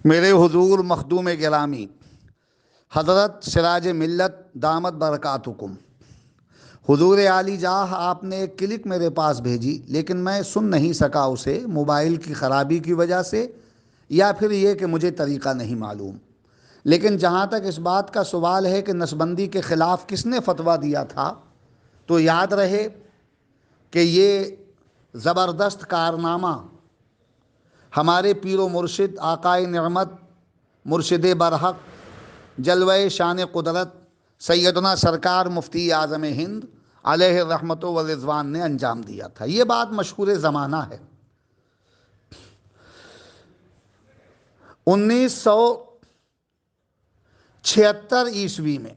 میرے حضور مخدوم گرامی حضرت سراج ملت دامت برکاتکم، حضور عالی جاہ آپ نے ایک کلک میرے پاس بھیجی، لیکن میں سن نہیں سکا اسے موبائل کی خرابی کی وجہ سے، یا پھر یہ کہ مجھے طریقہ نہیں معلوم۔ لیکن جہاں تک اس بات کا سوال ہے کہ نسبندی کے خلاف کس نے فتویٰ دیا تھا، تو یاد رہے کہ یہ زبردست کارنامہ ہمارے پیر و مرشد آقائے نعمت مرشد برحق جلوہ شان قدرت سیدنا سرکار مفتی اعظم ہند علیہ الرحمت و رضوان نے انجام دیا تھا۔ یہ بات مشہور زمانہ ہے۔ 1976 عیسوی میں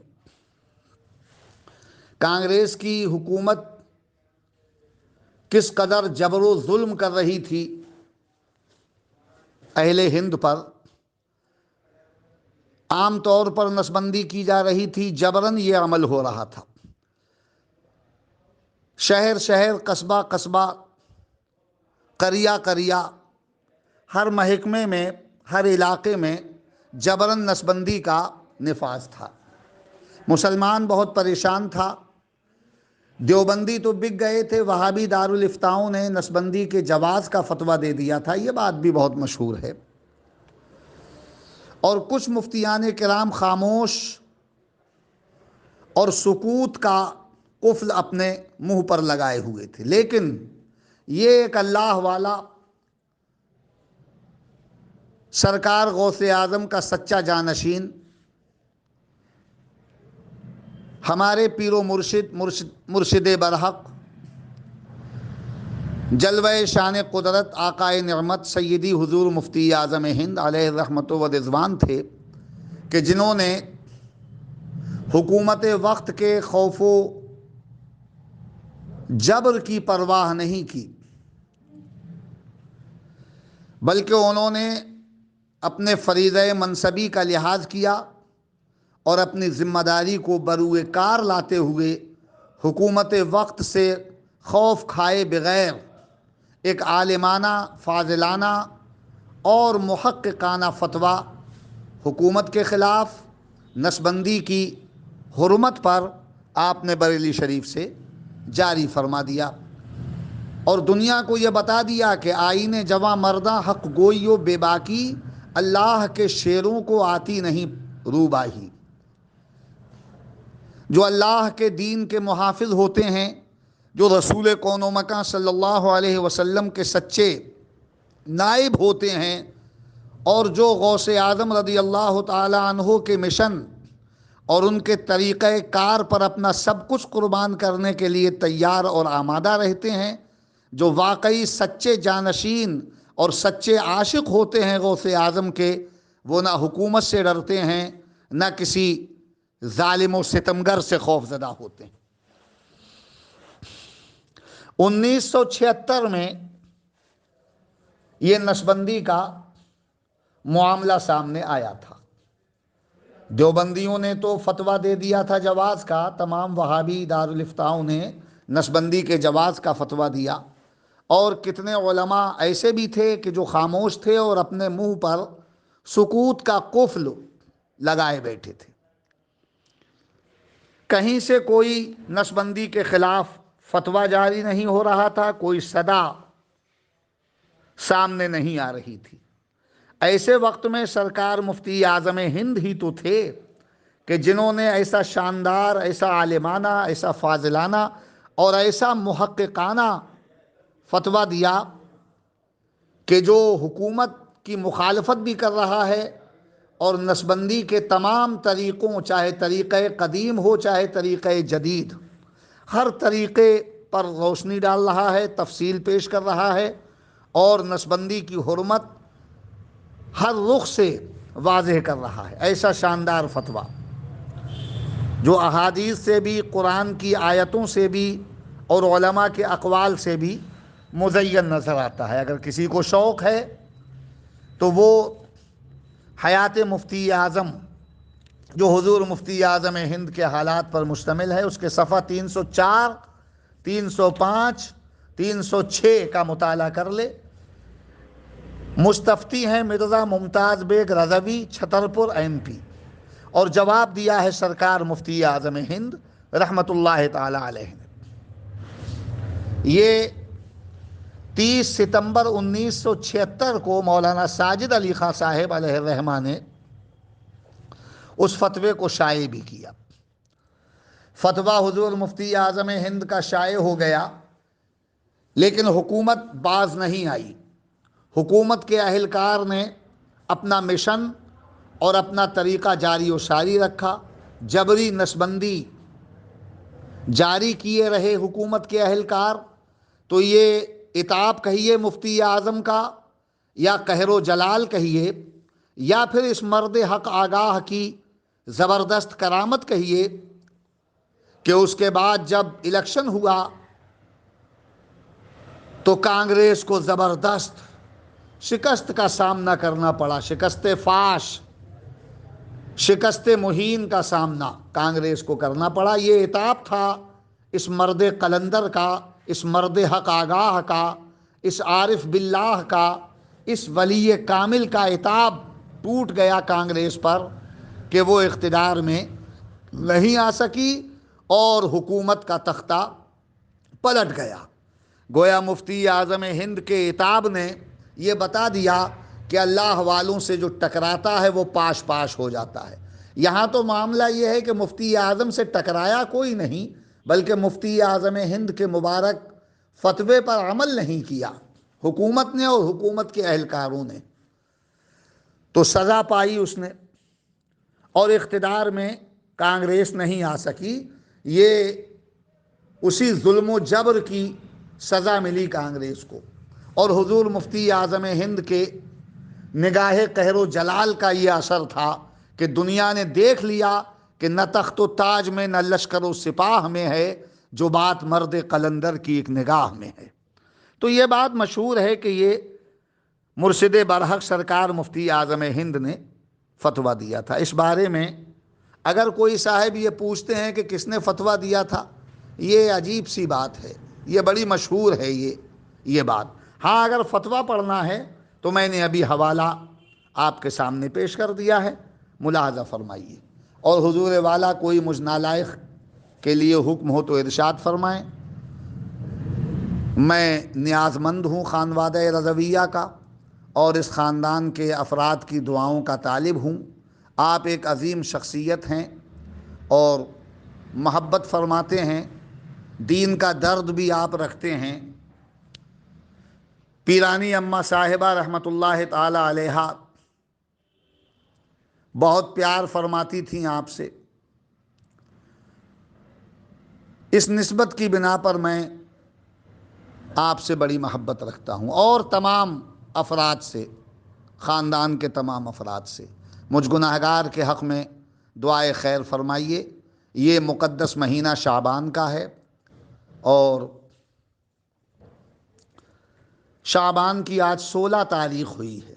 کانگریس کی حکومت کس قدر جبر و ظلم کر رہی تھی اہل ہند پر، عام طور پر نسبندی کی جا رہی تھی، جبراً یہ عمل ہو رہا تھا۔ شہر شہر، قصبہ قصبہ، قریہ قریہ، ہر محکمے میں، ہر علاقے میں جبراً نسبندی کا نفاذ تھا۔ مسلمان بہت پریشان تھا۔ دیوبندی تو بک گئے تھے، وہابی دارالفتاؤں نے نسبندی کے جواز کا فتویٰ دے دیا تھا، یہ بات بھی بہت مشہور ہے۔ اور کچھ مفتیان کرام خاموش اور سکوت کا قفل اپنے منہ پر لگائے ہوئے تھے، لیکن یہ ایک اللہ والا سرکار غوث اعظم کا سچا جانشین، ہمارے پیر و مرشد برحق جلوہ شان قدرت آقائے نعمت سیدی حضور مفتی اعظم ہند علیہ الرحمت و رضوان تھے کہ جنہوں نے حکومت وقت کے خوف و جبر کی پرواہ نہیں کی، بلکہ انہوں نے اپنے فریضہ منصبی کا لحاظ کیا اور اپنی ذمہ داری کو بروئے کار لاتے ہوئے حکومت وقت سے خوف کھائے بغیر ایک عالمانہ، فاضلانہ اور محققانہ فتویٰ حکومت کے خلاف نسبندی کی حرمت پر آپ نے بریلی شریف سے جاری فرما دیا، اور دنیا کو یہ بتا دیا کہ آئین جواں مرداں حق گوئی و بے باکی، اللہ کے شیروں کو آتی نہیں روباہی۔ جو اللہ کے دین کے محافظ ہوتے ہیں، جو رسول کون و مکان صلی اللہ علیہ وسلم کے سچے نائب ہوتے ہیں، اور جو غوث اعظم رضی اللہ تعالی عنہ کے مشن اور ان کے طریقہ کار پر اپنا سب کچھ قربان کرنے کے لیے تیار اور آمادہ رہتے ہیں، جو واقعی سچے جانشین اور سچے عاشق ہوتے ہیں غوث اعظم کے، وہ نہ حکومت سے ڈرتے ہیں، نہ کسی ظالم و ستمگر سے خوف زدہ ہوتے ہیں۔ 1976 میں یہ نسبندی کا معاملہ سامنے آیا تھا۔ دیوبندیوں نے تو فتویٰ دے دیا تھا جواز کا، تمام وہابی دارالفتاؤں نے نسبندی کے جواز کا فتویٰ دیا، اور کتنے علماء ایسے بھی تھے کہ جو خاموش تھے اور اپنے منہ پر سکوت کا قفل لگائے بیٹھے تھے۔ کہیں سے کوئی نسبندی کے خلاف فتویٰ جاری نہیں ہو رہا تھا، کوئی صدا سامنے نہیں آ رہی تھی۔ ایسے وقت میں سرکار مفتی اعظم ہند ہی تو تھے کہ جنہوں نے ایسا شاندار، ایسا عالمانہ، ایسا فاضلانہ اور ایسا محققانہ فتویٰ دیا کہ جو حکومت کی مخالفت بھی کر رہا ہے، اور نسبندی کے تمام طریقوں، چاہے طریقہ قدیم ہو چاہے طریقہ جدید، ہر طریقے پر روشنی ڈال رہا ہے، تفصیل پیش کر رہا ہے، اور نسبندی کی حرمت ہر رخ سے واضح کر رہا ہے۔ ایسا شاندار فتویٰ جو احادیث سے بھی، قرآن کی آیتوں سے بھی اور علماء کے اقوال سے بھی مزین نظر آتا ہے۔ اگر کسی کو شوق ہے تو وہ حیات مفتی اعظم جو حضور مفتی اعظم ہند کے حالات پر مشتمل ہے، اس کے صفحہ 304، 305، 306 کا مطالعہ کر لے۔ مستفتی ہیں مرزا ممتاز بیگ رضوی، چھترپور MP، اور جواب دیا ہے سرکار مفتی اعظم ہند رحمۃ اللہ تعالی علیہ نے۔ یہ 30 ستمبر 1976 کو مولانا ساجد علی خان صاحب علیہ الرحمہ نے اس فتوے کو شائع بھی کیا۔ فتویٰ حضور مفتی اعظم ہند کا شائع ہو گیا، لیکن حکومت باز نہیں آئی۔ حکومت کے اہلکار نے اپنا مشن اور اپنا طریقہ جاری و ساری رکھا، جبری نسبندی جاری کیے رہے حکومت کے اہلکار۔ تو یہ عتاب کہیے مفتی اعظم کا، یا قہر و جلال کہیے، یا پھر اس مرد حق آگاہ کی زبردست کرامت کہیے کہ اس کے بعد جب الیکشن ہوا تو کانگریس کو زبردست شکست کا سامنا کرنا پڑا، شکست فاش، شکست مہین کا سامنا کانگریس کو کرنا پڑا۔ یہ عتاب تھا اس مرد قلندر کا، اس مرد حق آگاہ کا، اس عارف باللہ کا، اس ولی کامل کا عتاب ٹوٹ گیا کانگریس پر کہ وہ اقتدار میں نہیں آ سکی اور حکومت کا تختہ پلٹ گیا۔ گویا مفتی اعظم ہند کے عتاب نے یہ بتا دیا کہ اللہ والوں سے جو ٹکراتا ہے وہ پاش پاش ہو جاتا ہے۔ یہاں تو معاملہ یہ ہے کہ مفتی اعظم سے ٹکرایا کوئی نہیں، بلکہ مفتی اعظم ہند کے مبارک فتوے پر عمل نہیں کیا حکومت نے اور حکومت کے اہلکاروں نے، تو سزا پائی اس نے اور اقتدار میں کانگریس نہیں آ سکی۔ یہ اسی ظلم و جبر کی سزا ملی کانگریس کو، اور حضور مفتی اعظم ہند کے نگاہ قہر و جلال کا یہ اثر تھا کہ دنیا نے دیکھ لیا کہ نہ تخت و تاج میں نہ لشکر و سپاہ میں ہے جو بات مرد قلندر کی ایک نگاہ میں ہے۔ تو یہ بات مشہور ہے کہ یہ مرشد برحق سرکار مفتی اعظم ہند نے فتویٰ دیا تھا۔ اس بارے میں اگر کوئی صاحب یہ پوچھتے ہیں کہ کس نے فتویٰ دیا تھا، یہ عجیب سی بات ہے، یہ بڑی مشہور ہے یہ بات۔ ہاں، اگر فتویٰ پڑھنا ہے تو میں نے ابھی حوالہ آپ کے سامنے پیش کر دیا ہے، ملاحظہ فرمائیے، اور حضور والا کوئی مجھ نالائق کے لیے حکم ہو تو ارشاد فرمائیں۔ میں نیاز مند ہوں خانوادہ رضویہ کا، اور اس خاندان کے افراد کی دعاؤں کا طالب ہوں۔ آپ ایک عظیم شخصیت ہیں اور محبت فرماتے ہیں، دین کا درد بھی آپ رکھتے ہیں۔ پیرانی اماں صاحبہ رحمۃ اللہ تعالی علیہا بہت پیار فرماتی تھیں آپ سے۔ اس نسبت کی بنا پر میں آپ سے بڑی محبت رکھتا ہوں، اور تمام افراد سے، خاندان کے تمام افراد سے۔ مجھ گناہگار کے حق میں دعائے خیر فرمائیے۔ یہ مقدس مہینہ شعبان کا ہے، اور شعبان کی آج 16 تاریخ ہوئی ہے۔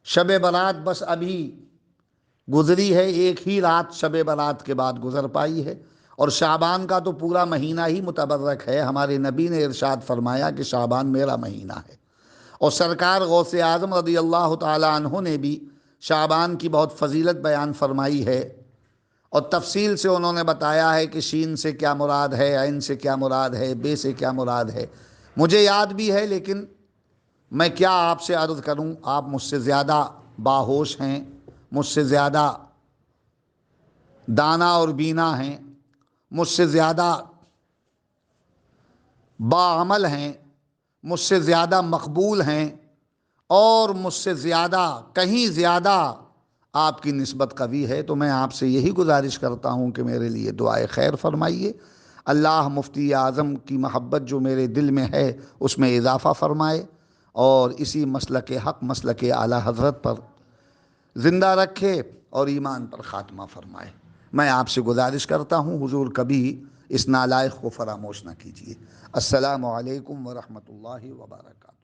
شب برات بس ابھی گزری ہے، ایک ہی رات شب برات کے بعد گزر پائی ہے، اور شعبان کا تو پورا مہینہ ہی متبرک ہے۔ ہمارے نبی نے ارشاد فرمایا کہ شعبان میرا مہینہ ہے، اور سرکار غوث اعظم رضی اللہ تعالی عنہ نے بھی شعبان کی بہت فضیلت بیان فرمائی ہے، اور تفصیل سے انہوں نے بتایا ہے کہ شین سے کیا مراد ہے، عین سے کیا مراد ہے، بے سے کیا مراد ہے۔ مجھے یاد بھی ہے، لیکن میں کیا آپ سے عرض کروں، آپ مجھ سے زیادہ باہوش ہیں، مجھ سے زیادہ دانا اور بینا ہیں، مجھ سے زیادہ باعمل ہیں، مجھ سے زیادہ مقبول ہیں، اور مجھ سے زیادہ، کہیں زیادہ آپ کی نسبت قوی ہے۔ تو میں آپ سے یہی گزارش کرتا ہوں کہ میرے لیے دعائے خیر فرمائیے۔ اللہ مفتی اعظم کی محبت جو میرے دل میں ہے اس میں اضافہ فرمائے، اور اسی مسلک حق، مسلک اعلیٰ حضرت پر زندہ رکھے اور ایمان پر خاتمہ فرمائے۔ میں آپ سے گزارش کرتا ہوں، حضور کبھی اس نالائق کو فراموش نہ کیجیے۔ السلام علیکم ورحمۃ اللہ وبرکاتہ۔